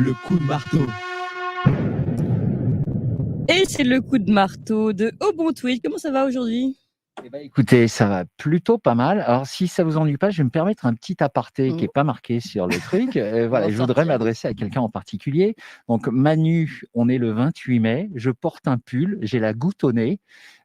le coup de marteau. Et c'est le coup de marteau de Au Bon Tweet. Comment ça va aujourd'hui? Eh ben, écoutez, ça va plutôt pas mal. Alors, si ça vous ennuie pas, je vais me permettre un petit aparté qui est pas marqué sur le truc. Voilà, je voudrais m'adresser à quelqu'un en particulier. Donc, Manu, on est le 28 mai. Je porte un pull, j'ai la goutte au nez.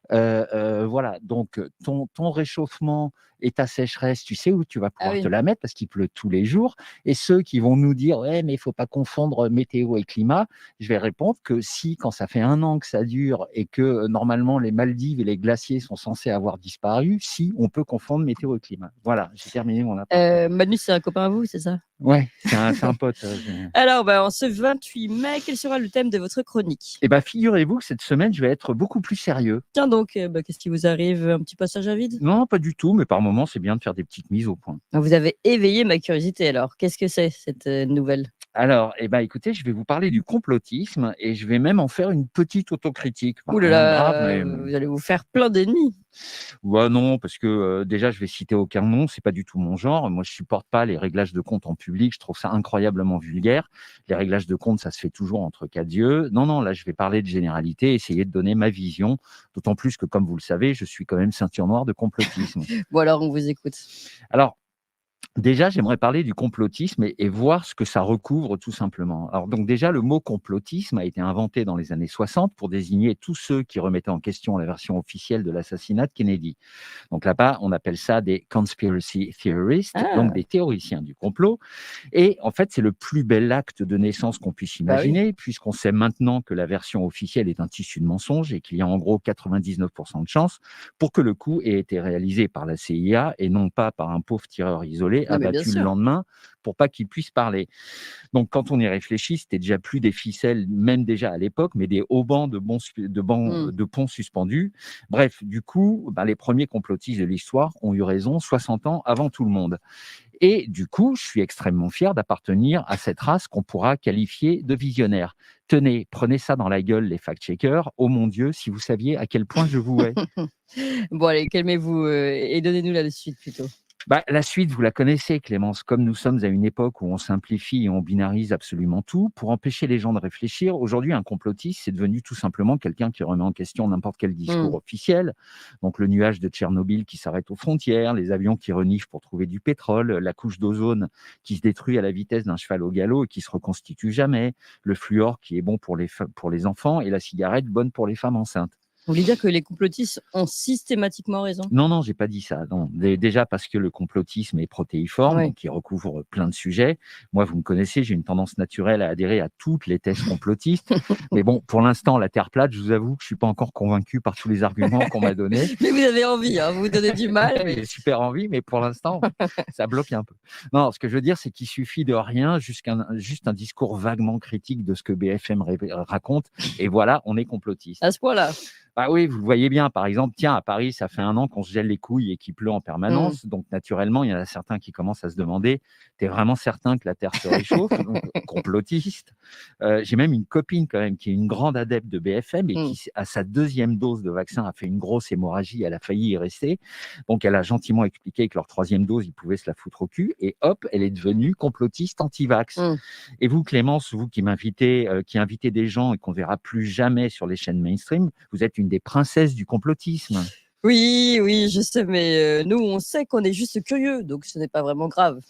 Voilà, donc ton réchauffement et ta sécheresse, tu sais où tu vas pouvoir te la mettre parce qu'il pleut tous les jours. Et ceux qui vont nous dire ouais, mais il faut pas confondre météo et climat, je vais répondre que si, quand ça fait 1 an que ça dure et que normalement les Maldives et les glaciers sont censés avoir disparu, si on peut confondre météo et climat. Voilà, j'ai terminé mon aparté. Manu, c'est un copain à vous, c'est ça? Ouais, c'est un pote. Alors, en ce 28 mai, quel sera le thème de votre chronique? Eh bien, figurez-vous que cette semaine, je vais être beaucoup plus sérieux. Tiens donc, qu'est-ce qui vous arrive? Un petit passage à vide? Non, pas du tout, mais par moments, c'est bien de faire des petites mises au point. Vous avez éveillé ma curiosité alors. Qu'est-ce que c'est cette nouvelle? Alors, écoutez, je vais vous parler du complotisme et je vais même en faire une petite autocritique. Ouh là Rien de grave, là, mais vous allez vous faire plein d'ennemis. ouais, non, parce que déjà, je vais citer aucun nom, c'est pas du tout mon genre. Moi, je supporte pas les réglages de compte en public, je trouve ça incroyablement vulgaire. Les réglages de compte, ça se fait toujours entre quatre yeux. Non, non, là, je vais parler de généralité, essayer de donner ma vision, d'autant plus que, comme vous le savez, je suis quand même ceinture noire de complotisme. Bon alors, on vous écoute. Alors, déjà, j'aimerais parler du complotisme et voir ce que ça recouvre tout simplement. Alors donc déjà, le mot complotisme a été inventé dans les années 60 pour désigner tous ceux qui remettaient en question la version officielle de l'assassinat de Kennedy. Donc là-bas, on appelle ça des conspiracy theorists, donc des théoriciens du complot. Et en fait, c'est le plus bel acte de naissance qu'on puisse imaginer, puisqu'on sait maintenant que la version officielle est un tissu de mensonges et qu'il y a en gros 99% de chances pour que le coup ait été réalisé par la CIA et non pas par un pauvre tireur isolé abattu le lendemain pour pas qu'il puisse parler. Donc, quand on y réfléchit, c'était déjà plus des ficelles, même déjà à l'époque, mais des haubans de ponts suspendus. Bref, du coup, les premiers complotistes de l'histoire ont eu raison 60 ans avant tout le monde. Et du coup, je suis extrêmement fier d'appartenir à cette race qu'on pourra qualifier de visionnaire. Tenez, prenez ça dans la gueule, les fact-checkers. Oh mon Dieu, si vous saviez à quel point je vous hais. Bon, allez, calmez-vous et donnez-nous la suite plutôt. La suite, vous la connaissez, Clémence. Comme nous sommes à une époque où on simplifie et on binarise absolument tout, pour empêcher les gens de réfléchir, aujourd'hui, un complotiste, c'est devenu tout simplement quelqu'un qui remet en question n'importe quel discours officiel. Donc, le nuage de Tchernobyl qui s'arrête aux frontières, les avions qui reniflent pour trouver du pétrole, la couche d'ozone qui se détruit à la vitesse d'un cheval au galop et qui se reconstitue jamais, le fluor qui est bon pour les enfants et la cigarette bonne pour les femmes enceintes. Vous voulez dire que les complotistes ont systématiquement raison? Non, non, j'ai pas dit ça. Non. Déjà parce que le complotisme est protéiforme, donc il recouvre plein de sujets. Moi, vous me connaissez, j'ai une tendance naturelle à adhérer à toutes les thèses complotistes. Mais bon, pour l'instant, la Terre plate, je vous avoue que je suis pas encore convaincu par tous les arguments qu'on m'a donnés. Mais vous avez envie, vous vous donnez du mal. J'ai super envie, mais pour l'instant, ça bloque un peu. Non, ce que je veux dire, c'est qu'il suffit de rien, juste un discours vaguement critique de ce que BFM raconte, et voilà, on est complotiste. À ce point-là. Bah oui, vous le voyez bien. Par exemple, tiens, à Paris, ça fait 1 an qu'on se gèle les couilles et qu'il pleut en permanence. Donc, naturellement, il y en a certains qui commencent à se demander, t'es vraiment certain que la Terre se réchauffe? Donc, complotiste. J'ai même une copine quand même qui est une grande adepte de BFM et qui, à sa 2e dose de vaccin, a fait une grosse hémorragie. Elle a failli y rester. Donc, elle a gentiment expliqué que leur 3e dose, ils pouvaient se la foutre au cul. Et hop, elle est devenue complotiste anti-vax. Et vous, Clémence, vous qui m'invitez, qui invitez des gens et qu'on verra plus jamais sur les chaînes mainstream, vous êtes une des princesses du complotisme. Oui, oui, je sais, mais nous, on sait qu'on est juste curieux, donc ce n'est pas vraiment grave.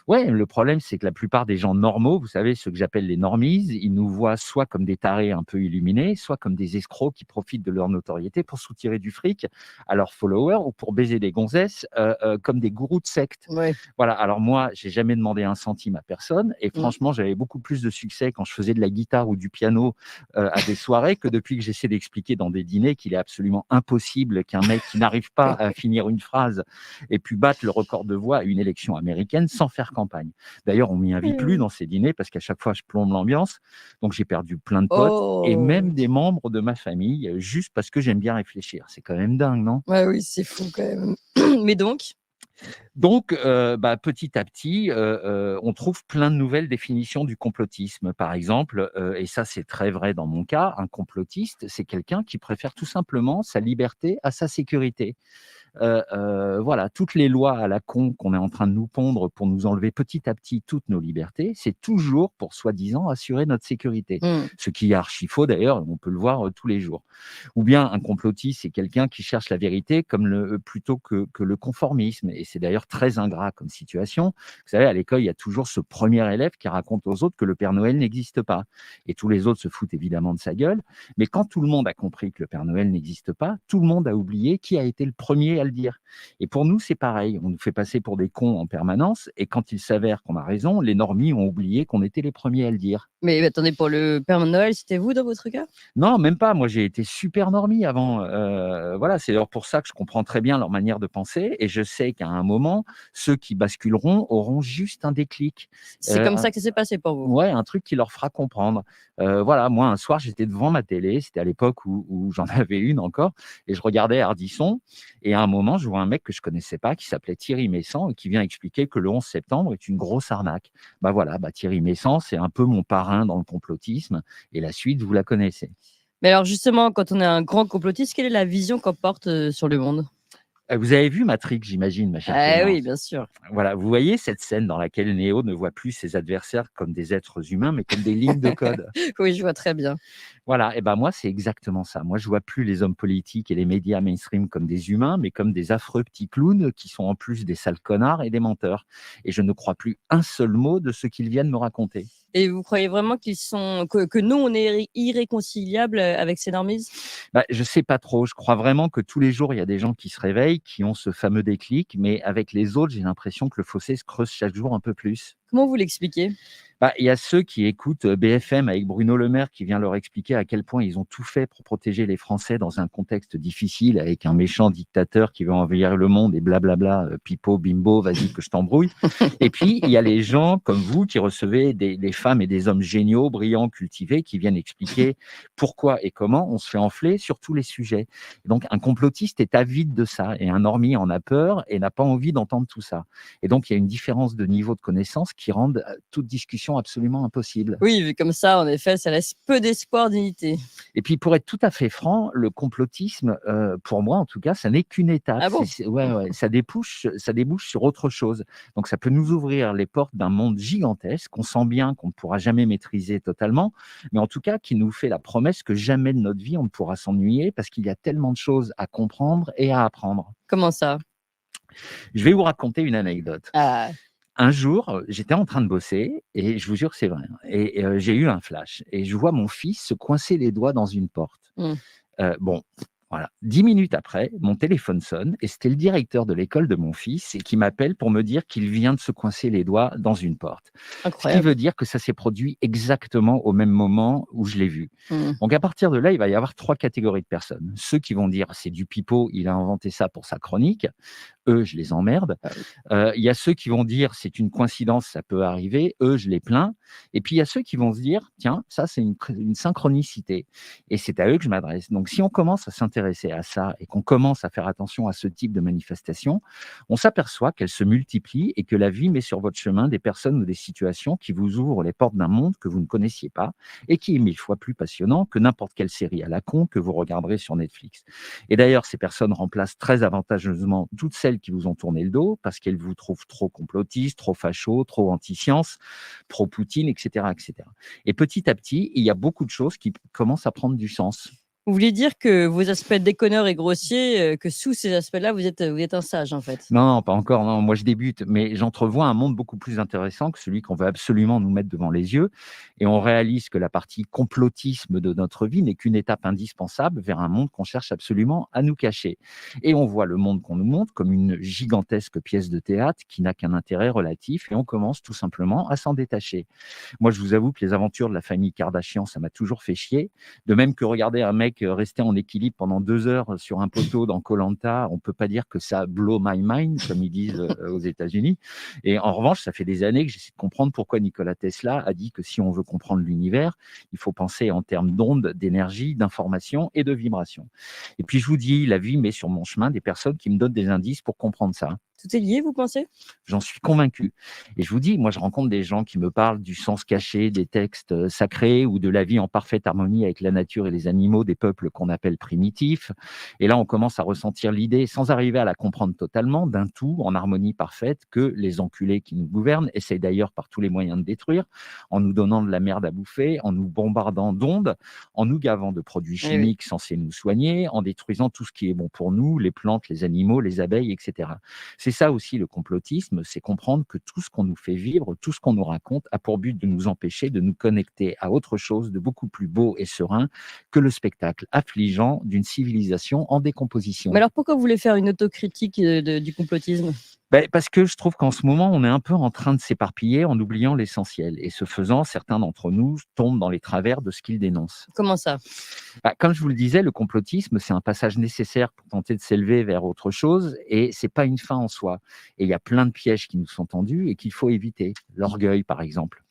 Ouais, le problème, c'est que la plupart des gens normaux, vous savez, ceux que j'appelle les normies, ils nous voient soit comme des tarés un peu illuminés, soit comme des escrocs qui profitent de leur notoriété pour soutirer du fric à leurs followers ou pour baiser des gonzesses comme des gourous de secte. Voilà, alors moi, j'ai jamais demandé un centime à personne et franchement, j'avais beaucoup plus de succès quand je faisais de la guitare ou du piano à des soirées que depuis que j'essaie d'expliquer dans des dîners qu'il est absolument impossible qu'un mec qui n'arrive pas à finir une phrase ait pu battre le record de voix à une élection américaine sans faire campagne. D'ailleurs, on m'y invite plus dans ces dîners parce qu'à chaque fois, je plombe l'ambiance. Donc, j'ai perdu plein de potes et même des membres de ma famille juste parce que j'aime bien réfléchir. C'est quand même dingue, non? Ouais, oui, c'est fou quand même. Mais donc, petit à petit, on trouve plein de nouvelles définitions du complotisme. Par exemple, et ça c'est très vrai dans mon cas, un complotiste, c'est quelqu'un qui préfère tout simplement sa liberté à sa sécurité. voilà, toutes les lois à la con qu'on est en train de nous pondre pour nous enlever petit à petit toutes nos libertés, c'est toujours pour soi-disant assurer notre sécurité. Mmh. Ce qui est archi faux d'ailleurs, on peut le voir tous les jours. Ou bien un complotiste, c'est quelqu'un qui cherche la vérité comme plutôt que le conformisme. Et c'est d'ailleurs très ingrat comme situation. Vous savez, à l'école, il y a toujours ce premier élève qui raconte aux autres que le Père Noël n'existe pas. Et tous les autres se foutent évidemment de sa gueule. Mais quand tout le monde a compris que le Père Noël n'existe pas, tout le monde a oublié qui a été le premier à le dire. Et pour nous, c'est pareil. On nous fait passer pour des cons en permanence. Et quand il s'avère qu'on a raison, les normies ont oublié qu'on était les premiers à le dire. Mais attendez, pour le Père Noël, c'était vous dans votre cas? Non, même pas. Moi, j'ai été super normie avant. Voilà, c'est d'ailleurs pour ça que je comprends très bien leur manière de penser. Et je sais qu'à un moment, ceux qui basculeront auront juste un déclic. C'est comme ça que ça s'est passé pour vous? Ouais, un truc qui leur fera comprendre. Voilà, moi, un soir, j'étais devant ma télé. C'était à l'époque où j'en avais une encore. Et je regardais Ardisson. Et à un moment, je vois un mec que je connaissais pas, qui s'appelait Thierry Messant, et qui vient expliquer que le 11 septembre est une grosse arnaque. Bah voilà, Thierry Messant, c'est un peu mon parrain dans le complotisme. Et la suite, vous la connaissez. Mais alors justement, quand on est un grand complotiste, quelle est la vision qu'on porte, sur le monde? Vous avez vu Matrix, j'imagine, ma chère Ah oui, Clémence? bien sûr. Voilà, vous voyez cette scène dans laquelle Neo ne voit plus ses adversaires comme des êtres humains, mais comme des lignes de code. Oui, je vois très bien. Voilà, et ben moi, c'est exactement ça. Moi, je vois plus les hommes politiques et les médias mainstream comme des humains, mais comme des affreux petits clowns qui sont en plus des sales connards et des menteurs. Et je ne crois plus un seul mot de ce qu'ils viennent me raconter. Et vous croyez vraiment que nous, on est irréconciliables, avec ces normies? Je sais pas trop. Je crois vraiment que tous les jours, il y a des gens qui se réveillent, qui ont ce fameux déclic, mais avec les autres, j'ai l'impression que le fossé se creuse chaque jour un peu plus. Comment vous l'expliquez? Il y a ceux qui écoutent BFM avec Bruno Le Maire qui vient leur expliquer à quel point ils ont tout fait pour protéger les Français dans un contexte difficile avec un méchant dictateur qui veut envahir le monde et blablabla, pipeau, bimbo, vas-y que je t'embrouille. Et puis, il y a les gens comme vous qui recevez des femmes et des hommes géniaux, brillants, cultivés, qui viennent expliquer pourquoi et comment on se fait enfler sur tous les sujets. Et donc, un complotiste est avide de ça et un normie en a peur et n'a pas envie d'entendre tout ça. Et donc, il y a une différence de niveau de connaissance qui rend toute discussion absolument impossible. Oui, vu comme ça, en effet, ça laisse peu d'espoir d'unité. Et puis, pour être tout à fait franc, le complotisme, pour moi en tout cas, ça n'est qu'une étape. Ah bon? Ouais, ça débouche sur autre chose. Donc, ça peut nous ouvrir les portes d'un monde gigantesque, qu'on sent bien qu'on ne pourra jamais maîtriser totalement, mais en tout cas, qui nous fait la promesse que jamais de notre vie, on ne pourra s'ennuyer parce qu'il y a tellement de choses à comprendre et à apprendre. Comment ça? Je vais vous raconter une anecdote. Ah, Un jour, j'étais en train de bosser et je vous jure, c'est vrai, hein, et j'ai eu un flash et je vois mon fils se coincer les doigts dans une porte. mmh, Bon, voilà. 10 minutes après, mon téléphone sonne et c'était le directeur de l'école de mon fils et qui m'appelle pour me dire qu'il vient de se coincer les doigts dans une porte. Ce qui incroyable. veut dire que ça s'est produit exactement au même moment où je l'ai vu. Mmh. Donc à partir de là, il va y avoir 3 catégories de personnes. Ceux qui vont dire: «C'est du pipeau, il a inventé ça pour sa chronique». Eux, je les emmerde. Ah oui. Il y a ceux qui vont dire: «C'est une coïncidence, ça peut arriver». Eux, je les plains. Et puis il y a ceux qui vont se dire: «Tiens, ça c'est une synchronicité» et c'est à eux que je m'adresse. Donc si on commence à s'intéresser à ça et qu'on commence à faire attention à ce type de manifestation, on s'aperçoit qu'elles se multiplient et que la vie met sur votre chemin des personnes ou des situations qui vous ouvrent les portes d'un monde que vous ne connaissiez pas et qui est 1000 fois plus passionnant que n'importe quelle série à la con que vous regarderez sur Netflix. Et d'ailleurs, ces personnes remplacent très avantageusement toutes celles qui vous ont tourné le dos parce qu'elles vous trouvent trop complotistes, trop fachos, trop anti-science, pro-Poutine, etc., etc. Et petit à petit, il y a beaucoup de choses qui commencent à prendre du sens. Vous voulez dire que vos aspects déconneurs et grossiers, que sous ces aspects-là, vous êtes un sage, en fait? Non, non, pas encore, non, moi je débute, mais j'entrevois un monde beaucoup plus intéressant que celui qu'on veut absolument nous mettre devant les yeux et on réalise que la partie complotisme de notre vie n'est qu'une étape indispensable vers un monde qu'on cherche absolument à nous cacher. Et on voit le monde qu'on nous montre comme une gigantesque pièce de théâtre qui n'a qu'un intérêt relatif et on commence tout simplement à s'en détacher. Moi, je vous avoue que les aventures de la famille Kardashian, ça m'a toujours fait chier. De même que regarder un mec rester en équilibre pendant 2 heures sur un poteau dans koh on peut pas dire que ça blow my mind, comme ils disent aux États-Unis. Et en revanche, ça fait des années que j'essaie de comprendre pourquoi Nikola Tesla a dit que si on veut comprendre l'univers, il faut penser en termes d'ondes, d'énergie, d'information et de vibration. Et puis, je vous dis, la vie met sur mon chemin des personnes qui me donnent des indices pour comprendre ça. Tout est lié, vous pensez? J'en suis convaincu. Et je vous dis, moi, je rencontre des gens qui me parlent du sens caché des textes sacrés ou de la vie en parfaite harmonie avec la nature et les animaux des peuples qu'on appelle primitifs. Et là, on commence à ressentir l'idée, sans arriver à la comprendre totalement, d'un tout en harmonie parfaite que les enculés qui nous gouvernent essayent d'ailleurs par tous les moyens de détruire, en nous donnant de la merde à bouffer, en nous bombardant d'ondes, en nous gavant de produits Eh oui. chimiques censés nous soigner, en détruisant tout ce qui est bon pour nous, les plantes, les animaux, les abeilles, etc. C'est ça aussi le complotisme, c'est comprendre que tout ce qu'on nous fait vivre, tout ce qu'on nous raconte a pour but de nous empêcher de nous connecter à autre chose de beaucoup plus beau et serein que le spectacle affligeant d'une civilisation en Mais décomposition. alors pourquoi vous voulez faire une autocritique du complotisme? Ben, parce que je trouve qu'en ce moment, on est un peu en train de s'éparpiller en oubliant l'essentiel. Et ce faisant, certains d'entre nous tombent dans les travers de ce qu'ils dénoncent. Comment ça? Bah, comme je vous le disais, le complotisme, c'est un passage nécessaire pour tenter de s'élever vers autre chose et c'est pas une fin en soi. Et il y a plein de pièges qui nous sont tendus et qu'il faut éviter. L'orgueil, par exemple.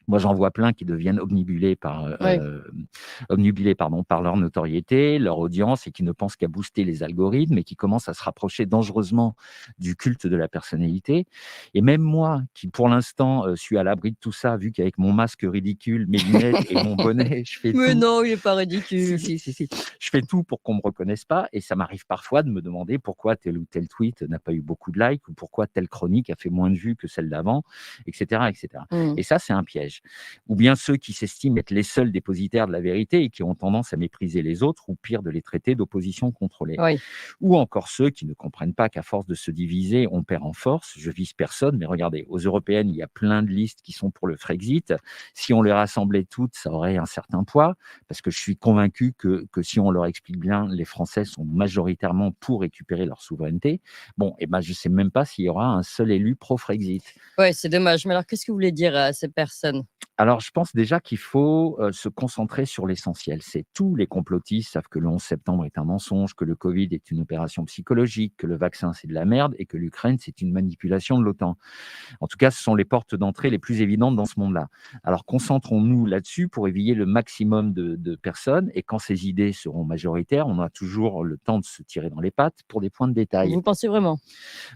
Moi, j'en vois plein qui deviennent Oui. obnubilés pardon, par leur notoriété, leur audience et qui ne pensent qu'à booster les algorithmes et qui commencent à se rapprocher dangereusement du culte de la personnalité. Et même moi, qui pour l'instant suis à l'abri de tout ça, vu qu'avec mon masque ridicule, mes lunettes et mon bonnet, je fais Mais tout. non, il est pas Si, ridicule. si, si, si. Je fais tout pour qu'on me reconnaisse pas et ça m'arrive parfois de me demander pourquoi tel ou tel tweet n'a pas eu beaucoup de likes ou pourquoi telle chronique a fait moins de vues que celle d'avant, etc., etc. Mmh. Et ça, c'est un piège. Ou bien ceux qui s'estiment être les seuls dépositaires de la vérité et qui ont tendance à mépriser les autres ou pire de les traiter d'opposition contrôlée. Oui. Ou encore ceux qui ne comprennent pas qu'à force de se diviser, on perd en force. Je vise personne, mais regardez, aux européennes, il y a plein de listes qui sont pour le Frexit. Si on les rassemblait toutes, ça aurait un certain poids, parce que je suis convaincu que si on leur explique bien, les Français sont majoritairement pour récupérer leur souveraineté. Bon, et ben, je ne sais même pas s'il y aura un seul élu pro-Frexit. Ouais, c'est dommage. Mais alors qu'est-ce que vous voulez dire à ces personnes? Alors, je pense déjà qu'il faut se concentrer sur l'essentiel. C'est tous les complotistes savent que le 11 septembre est un mensonge, que le Covid est une opération psychologique, que le vaccin c'est de la merde et que l'Ukraine c'est une manipulation de l'OTAN. En tout cas, ce sont les portes d'entrée les plus évidentes dans ce monde-là. Alors, concentrons-nous là-dessus pour éveiller le maximum de personnes et quand ces idées seront majoritaires, on a toujours le temps de se tirer dans les pattes pour des points de détail. Vous pensez vraiment?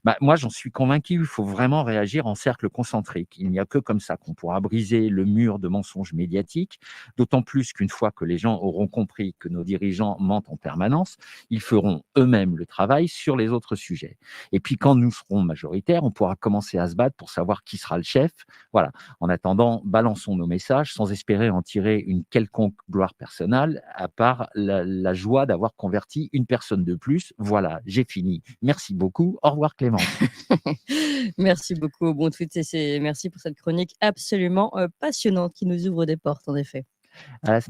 Bah, moi, j'en suis convaincu, il faut vraiment réagir en cercle concentrique. Il n'y a que comme ça qu'on pourra briser le mur de mensonges médiatiques, d'autant plus qu'une fois que les gens auront compris que nos dirigeants mentent en permanence, ils feront eux-mêmes le travail sur les autres sujets. Et puis, quand nous serons majoritaires, on pourra commencer à se battre pour savoir qui sera le chef. Voilà. En attendant, balançons nos messages sans espérer en tirer une quelconque gloire personnelle, à part la joie d'avoir converti une personne de plus. Voilà, j'ai fini. Merci beaucoup. Au revoir Clémence. Merci beaucoup au bon tweet et merci pour cette chronique absolument passionnante qui nous ouvre des portes, en effet. À la